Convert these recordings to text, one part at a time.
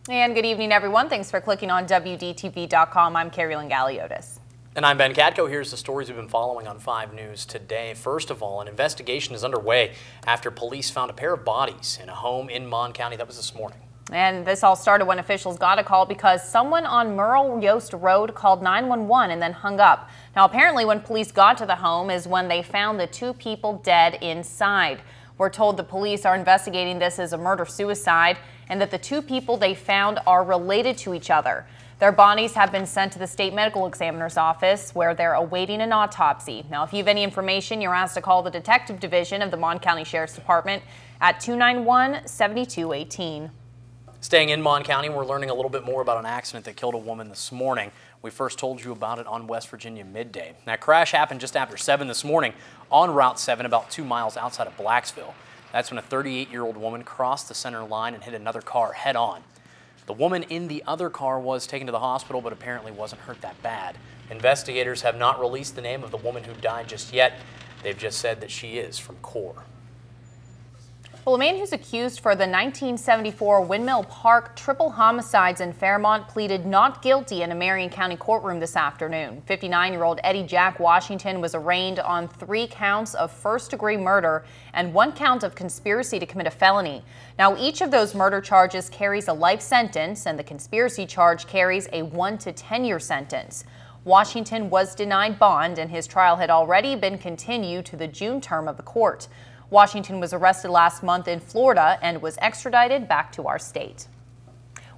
And good evening, everyone. Thanks for clicking on WDTV.com. I'm Carrie Lynn Galiotis. And I'm Ben Katko. Here's the stories we've been following on 5 News today. First of all, an investigation is underway after police found a pair of bodies in a home in Mon County. That was this morning. And this all started when officials got a call because someone on Merle Yost Road called 911 and then hung up. Now, apparently when police got to the home is when they found the 2 people dead inside. We're told the police are investigating this as a murder-suicide and that the 2 people they found are related to each other. Their bodies have been sent to the state medical examiner's office where they're awaiting an autopsy. Now, if you have any information, you're asked to call the Detective Division of the Mon County Sheriff's Department at 291-7218. Staying in Mon County, we're learning a little bit more about an accident that killed a woman this morning. We first told you about it on West Virginia midday. That crash happened just after 7 this morning on Route 7, about 2 miles outside of Blacksville. That's when a 38-year-old woman crossed the center line and hit another car head on. The woman in the other car was taken to the hospital, but apparently wasn't hurt that bad. Investigators have not released the name of the woman who died just yet. They've just said that she is from Core. Well, a man who's accused for the 1974 Windmill Park triple homicides in Fairmont pleaded not guilty in a Marion County courtroom this afternoon. 59-year-old Eddie Jack Washington was arraigned on 3 counts of first-degree murder and 1 count of conspiracy to commit a felony. Now, each of those murder charges carries a life sentence, and the conspiracy charge carries a 1 to 10-year sentence. Washington was denied bond, and his trial had already been continued to the June term of the court. Washington was arrested last month in Florida and was extradited back to our state.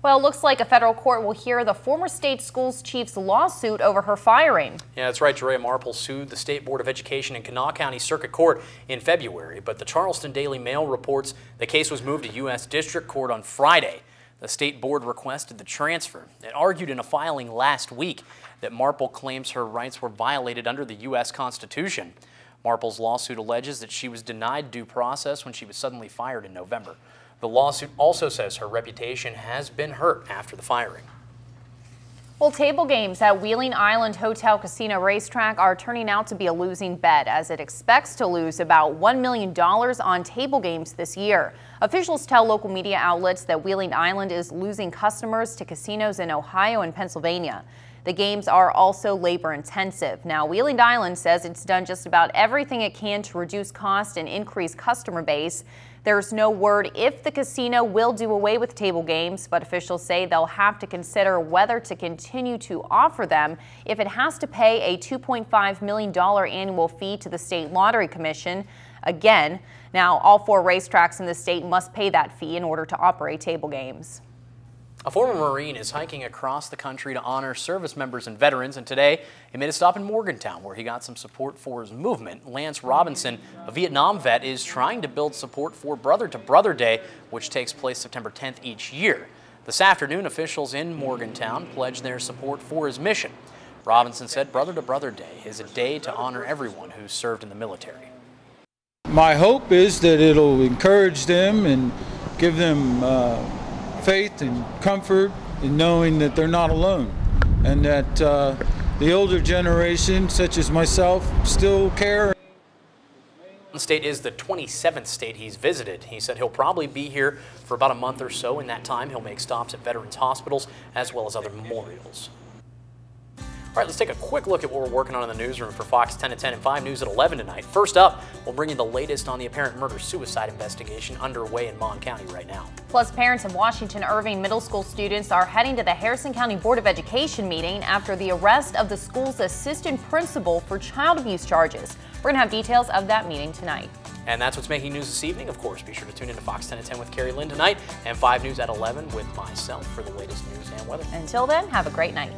Well, it looks like a federal court will hear the former state schools chief's lawsuit over her firing. Yeah, that's right. Jerea Marple sued the State Board of Education in Kanawha County Circuit Court in February, but the Charleston Daily Mail reports the case was moved to U.S. District Court on Friday. The state board requested the transfer. It argued in a filing last week that Marple claims her rights were violated under the U.S. Constitution. Marple's lawsuit alleges that she was denied due process when she was suddenly fired in November. The lawsuit also says her reputation has been hurt after the firing. Well, table games at Wheeling Island Hotel Casino Racetrack are turning out to be a losing bet as it expects to lose about $1 million on table games this year. Officials tell local media outlets that Wheeling Island is losing customers to casinos in Ohio and Pennsylvania. The games are also labor intensive. Now, Wheeling Island says it's done just about everything it can to reduce cost and increase customer base. There's no word if the casino will do away with table games, but officials say they'll have to consider whether to continue to offer them if it has to pay a $2.5 million annual fee to the State Lottery Commission. Again, now all 4 racetracks in the state must pay that fee in order to operate table games. A former Marine is hiking across the country to honor service members and veterans, and today he made a stop in Morgantown where he got some support for his movement. Lance Robinson, a Vietnam vet, is trying to build support for Brother to Brother Day, which takes place September 10th each year. This afternoon, officials in Morgantown pledged their support for his mission. Robinson said Brother to Brother Day is a day to honor everyone who's served in the military. My hope is that it'll encourage them and give them faith and comfort in knowing that they're not alone, and that the older generation, such as myself, still care. The state is the 27th state he's visited. He said he'll probably be here for about a month or so. In that time, he'll make stops at veterans hospitals as well as other memorials. All right, let's take a quick look at what we're working on in the newsroom for Fox 10 at 10 and 5 News at 11 tonight. First up, we'll bring you the latest on the apparent murder-suicide investigation underway in Mon County right now. Plus, parents of Washington Irving Middle School students are heading to the Harrison County Board of Education meeting after the arrest of the school's assistant principal for child abuse charges. We're going to have details of that meeting tonight. And that's what's making news this evening. Of course, be sure to tune in to Fox 10 at 10 with Carrie Lynn tonight and 5 News at 11 with myself for the latest news and weather. Until then, have a great night.